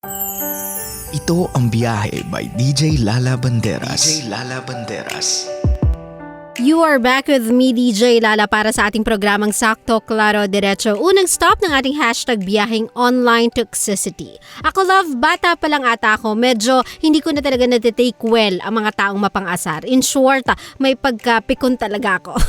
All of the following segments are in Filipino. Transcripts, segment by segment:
Ito ang Biyahe by DJ Lala Banderas. DJ Lala Banderas. You are back with me, DJ Lala, para sa ating programang Sakto, Klaro, Diretso. Unang stop ng ating hashtag Byaheng Online Toxicity. Ako love, bata pa lang ata ako. Medyo hindi ko na talaga natitake well ang mga taong mapang-asar. In short, may pagkapikon talaga ako.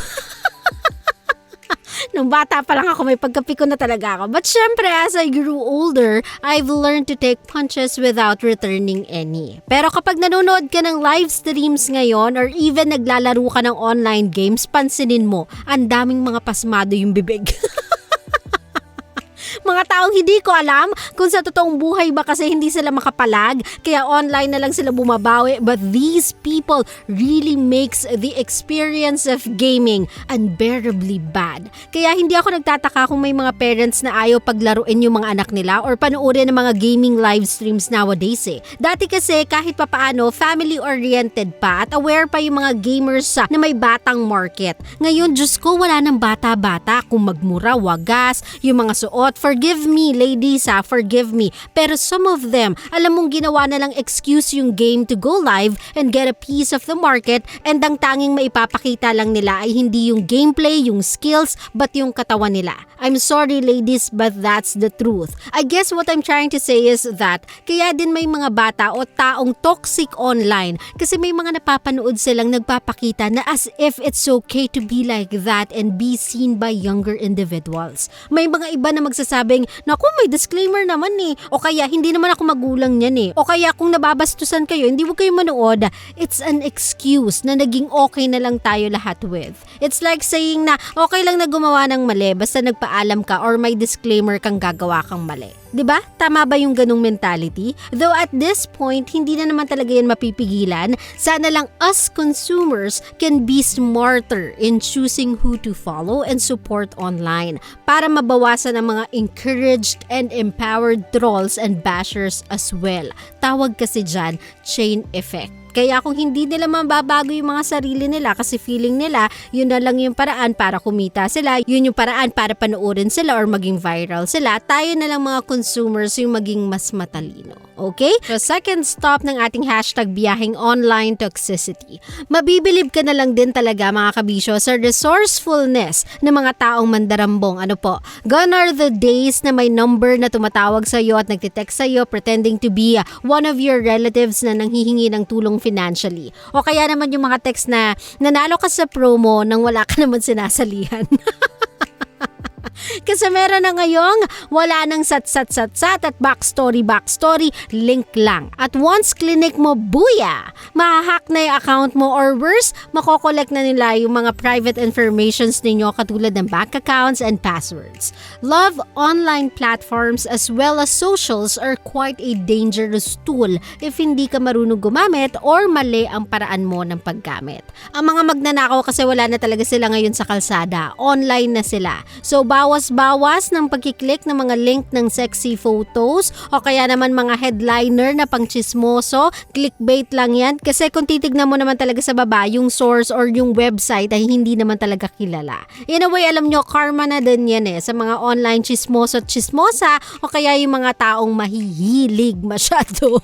Nung bata pa lang ako, may pagkapikon na talaga ako. But syempre, as I grew older, I've learned to take punches without returning any. Pero kapag nanonood ka ng live streams ngayon or even naglalaro ka ng online games, pansinin mo, ang daming mga pasmado yung bibig. Mga taong hindi ko alam kung sa totoong buhay ba kasi hindi sila makapalag, kaya online na lang sila bumabawi. But these people really makes the experience of gaming unbearably bad. Kaya hindi ako nagtataka kung may mga parents na ayaw paglaruin yung mga anak nila or panoorin ng mga gaming live streams nowadays eh. Dati kasi kahit papaano family-oriented pa at aware pa yung mga gamers na may batang market. Ngayon, Diyos ko, wala ng bata-bata. Kung magmura, wagas, yung mga suot. Forgive me, ladies forgive me. Pero some of them, alam mong ginawa na lang excuse yung game to go live and get a piece of the market, and ang tanging maipapakita lang nila ay hindi yung gameplay, yung skills, but yung katawan nila. I'm sorry ladies, but that's the truth. I guess what I'm trying to say is that kaya din may mga bata o taong toxic online kasi may mga napapanood silang nagpapakita na as if it's okay to be like that and be seen by younger individuals. May mga iba na magsasabing, naku, may disclaimer naman eh. O kaya, hindi naman ako magulang niyan eh. O kaya, kung nababastusan kayo, hindi mo kayo manood. It's an excuse na naging okay na lang tayo lahat with. It's like saying na, okay lang na gumawa ng mali, basta nagpaalam ka or may disclaimer kang gagawa kang mali. 'Di ba? Tama ba yung ganung mentality? Though at this point, hindi na naman talaga yan mapipigilan. Sana lang us consumers can be smarter in choosing who to follow and support online para mabawasan ang mga encouraged and empowered trolls and bashers as well. Tawag kasi dyan, chain effect. Kaya kung hindi nila mababago yung mga sarili nila kasi feeling nila, yun na lang yung paraan para kumita sila, yun yung paraan para panoorin sila or maging viral sila, tayo na lang mga consumers yung maging mas matalino. Okay? So second stop ng ating hashtag Byaheng Online Toxicity. Mabibilib ka na lang din talaga mga kabisyo sa resourcefulness ng mga taong mandarambong. Ano po? Gone are the days na may number na tumatawag sa iyo at nagtitext sa iyo pretending to be one of your relatives na nanghihingi ng tulong financially. O kaya naman yung mga text na nanalo ka sa promo nang wala ka naman sinasalihan. Kasi meron na ngayong wala nang sat-sat-sat-sat at backstory, link lang. At once clinic mo, buya! Mahahack na yung account mo or worse, makokollect na nila yung mga private informations ninyo katulad ng bank accounts and passwords. Love online platforms as well as socials are quite a dangerous tool if hindi ka marunong gumamit or mali ang paraan mo ng paggamit. Ang mga magnanakaw kasi wala na talaga sila ngayon sa kalsada. Online na sila. So bawas-bawas ng pagkiklik ng mga link ng sexy photos o kaya naman mga headliner na pangchismoso, clickbait lang yan kasi kung titignan mo naman talaga sa baba yung source or yung website ay hindi naman talaga kilala. In a way, alam nyo, karma na din yan sa mga online chismoso at chismosa o kaya yung mga taong mahihilig masyado.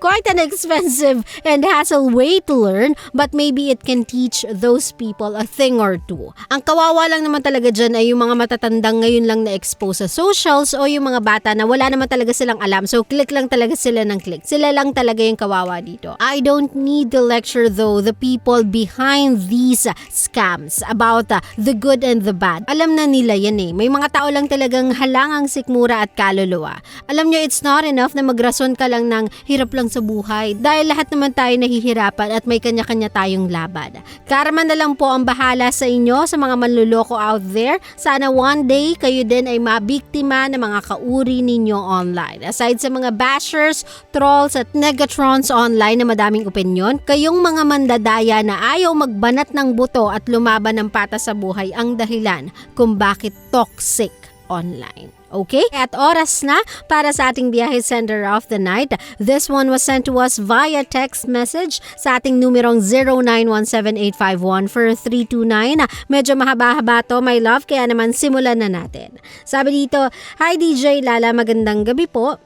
Quite an expensive and hassle way to learn, but maybe it can teach those people a thing or two. Ang kawawa lang naman talaga dyan ay yung mga matatandang ngayon lang na-expose sa socials o yung mga bata na wala naman talaga silang alam. So click lang talaga sila ng click. Sila lang talaga yung kawawa dito. I don't need to lecture though the people behind these scams about the good and the bad. Alam na nila yan May mga tao lang talagang halangang sikmura at kaluluwa. Alam nyo, it's not enough na magrason ka lang ng hirap lang sa buhay dahil lahat naman tayo nahihirapan at may kanya-kanya tayong laban. Karma na lang po ang bahala sa inyo sa mga manluloko out there. Sana one day kayo din ay mabiktima ng mga kauri ninyo online. Aside sa mga bashers, trolls at negatrons online na madaming opinyon, kayong mga mandadaya na ayaw magbanat ng buto at lumaban ng patas sa buhay ang dahilan kung bakit toxic online. Okay? At oras na para sa ating Byahe Sender of the Night. This one was sent to us via text message sa ating numerong 0917-851-4329. Medyo mahaba-haba to, my love, kaya naman simulan na natin. Sabi dito, Hi DJ Lala, magandang gabi po.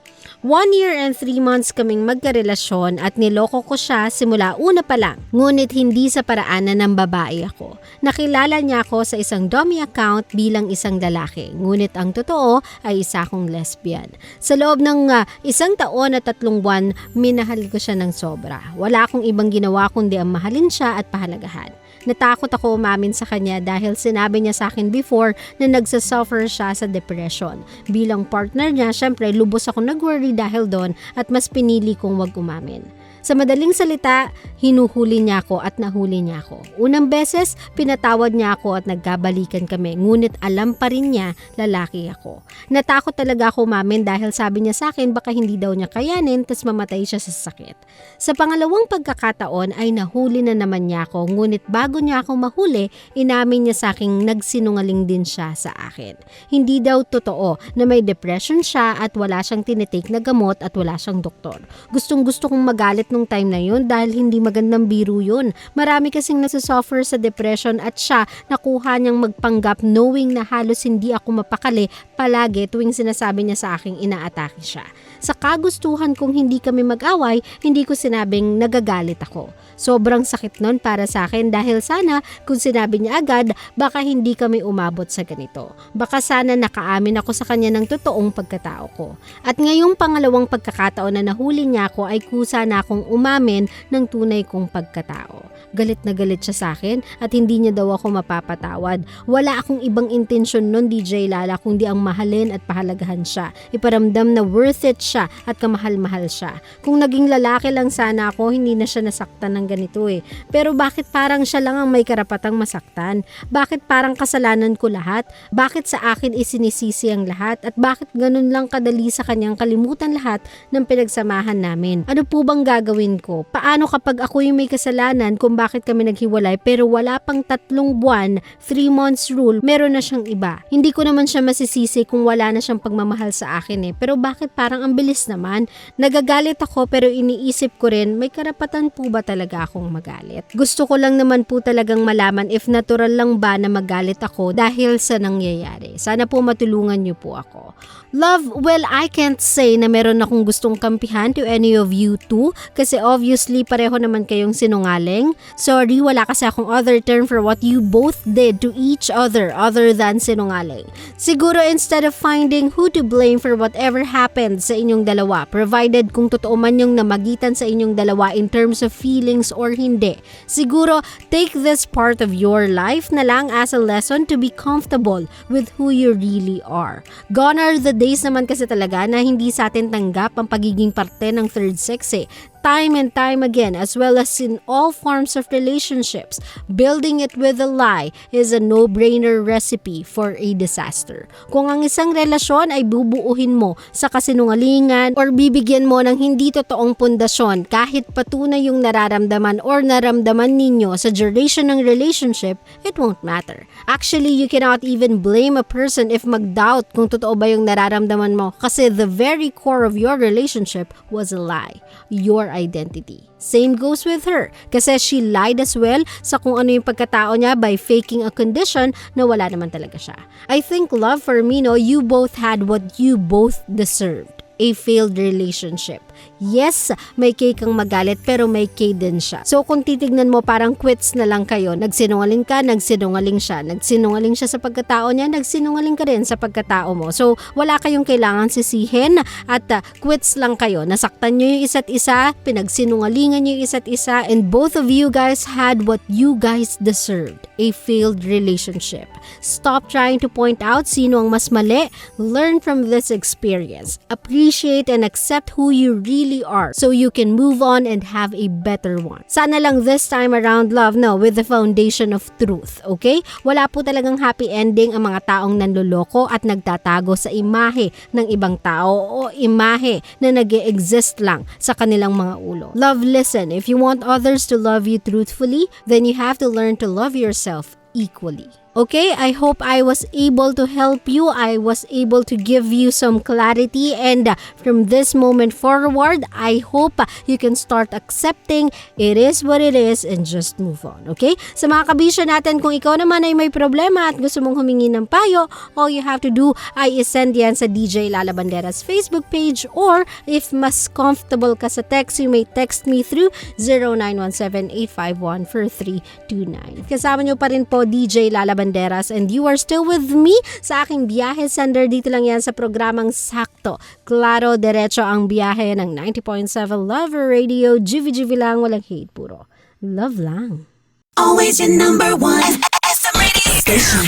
1 year and 3 months kaming magkarelasyon at niloko ko siya simula una pa lang. Ngunit hindi sa paraanan ng babae ako. Nakilala niya ako sa isang dummy account bilang isang lalaki. Ngunit ang totoo ay isa akong lesbian. Sa loob ng 1 taon at 3 buwan, minahal ko siya ng sobra. Wala akong ibang ginawa kundi ang mahalin siya at pahalagahan. Natakot ako umamin sa kanya dahil sinabi niya sa akin before na nagsasuffer siya sa depression. Bilang partner niya, syempre lubos ako nag-worry dahil doon at mas pinili kong wag umamin. Sa madaling salita, hinuhuli niya ako at nahuli niya ako. Unang beses, pinatawad niya ako at nagkabalikan kami, ngunit alam pa rin niya lalaki ako. Natakot talaga ako umamin dahil sabi niya sa akin baka hindi daw niya kayanin tas mamatay siya sa sakit. Sa pangalawang pagkakataon ay nahuli na naman niya ako, ngunit bago niya ako mahuli, inamin niya sa akin nagsinungaling din siya sa akin. Hindi daw totoo na may depression siya at wala siyang tinitake na gamot at wala siyang doktor. Gustong-gusto kong magalit nung time na yun dahil hindi magandang biro yun. Marami kasing nasasuffer sa depression at siya nakuha niyang magpanggap knowing na halos hindi ako mapakali palagi tuwing sinasabi niya sa aking inaatake siya. Sa kagustuhan kong hindi kami mag-away, hindi ko sinabing nagagalit ako. Sobrang sakit nun para sa akin dahil sana kung sinabi niya agad, baka hindi kami umabot sa ganito. Baka sana nakaamin ako sa kanya ng totoong pagkatao ko. At ngayong pangalawang pagkakataon na nahuli niya ako ay kusa na akong umamin ng tunay kong pagkatao. Galit na galit siya sa akin at hindi niya daw ako mapapatawad. Wala akong ibang intensyon nun, DJ Lala, kundi ang mahalin at pahalagahan siya. Iparamdam na worth it siya at kamahal-mahal siya. Kung naging lalaki lang sana ako, hindi na siya nasaktan ng ganito eh. Pero bakit parang siya lang ang may karapatang masaktan? Bakit parang kasalanan ko lahat? Bakit sa akin isinisisi ang lahat? At bakit ganun lang kadali sa kanyang kalimutan lahat ng pinagsamahan namin? Ano po bang gagawin ko? Paano kapag ako yung may kasalanan kung bakit kami naghiwalay pero wala pang 3 buwan, 3 months rule, meron na siyang iba? Hindi ko naman siya masisisi kung wala na siyang pagmamahal sa akin eh. Pero bakit parang ang bilis naman? Nagagalit ako pero iniisip ko rin, may karapatan po ba talaga akong magalit? Gusto ko lang naman po talagang malaman if natural lang ba na magalit ako dahil sa nangyayari. Sana po matulungan niyo po ako. Love, well, I can't say na meron akong gustong kampihan to any of you two kasi obviously pareho naman kayong sinungaling. Sorry, wala kasi akong other term for what you both did to each other than sinungaling. Siguro instead of finding who to blame for whatever happened sa inyong dalawa, provided kung totoo man yung namagitan sa inyong dalawa in terms of feelings or hindi, siguro take this part of your life na lang as a lesson to be comfortable with who you really are. Gone are the days naman kasi talaga na hindi sa atin tanggap ang pagiging parte ng third sex eh. Time and time again, as well as in all forms of relationships, building it with a lie is a no-brainer recipe for a disaster. Kung ang isang relasyon ay bubuuhin mo sa kasinungalingan or bibigyan mo ng hindi totoong pundasyon kahit patunay yung nararamdaman or naramdaman ninyo sa duration ng relationship, it won't matter. Actually, you cannot even blame a person if mag-doubt kung totoo ba yung nararamdaman mo kasi the very core of your relationship was a lie. Your identity. Same goes with her kasi she lied as well sa kung ano yung pagkatao niya by faking a condition na wala naman talaga siya. I think love for me, no, you both had what you both deserved. A failed relationship. Yes, may K kang magalit pero may K din siya. So kung titignan mo parang quits na lang kayo. Nagsinungaling ka, nagsinungaling siya. Nagsinungaling siya sa pagkatao niya, nagsinungaling ka rin sa pagkatao mo. So wala kayong kailangan sisihin at quits lang kayo. Nasaktan nyo yung isa't isa, pinagsinungalingan nyo yung isa't isa, and both of you guys had what you guys deserved. A failed relationship. Stop trying to point out sino ang mas mali. Learn from this experience. Appreciate and accept who you really are so you can move on and have a better one. Sana lang this time around, love, no, with the foundation of truth, okay? Wala po talagang happy ending ang mga taong nanloloko at nagtatago sa imahe ng ibang tao o imahe na nag-e-exist lang sa kanilang mga ulo. Love, listen, if you want others to love you truthfully, then you have to learn to love yourself equally. Okay, I hope I was able to help you. I was able to give you some clarity, and from this moment forward, I hope you can start accepting it is what it is and just move on. Okay? Sa mga kabisyo natin, kung ikaw naman ay may problema at gusto mong humingi ng payo, all you have to do ay isend yan sa DJ Lala Banderas Facebook page, or if mas comfortable ka sa text, you may text me through 0917-851-4329. Kasama nyo pa rin po DJ Lala Banderas, and you are still with me sa aking Byahe Sender. Dito lang yan sa programang Sakto, Klaro, Derecho ang biyahe ng 90.7 Love Radio. GV lang, walang hate, puro love lang. Always your number one SM radio station.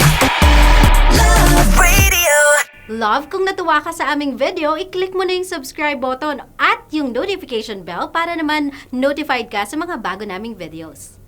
Love Radio. Love, kung natuwa ka sa aming video, i-click mo na yung subscribe button at yung notification bell para naman notified ka sa mga bago naming videos.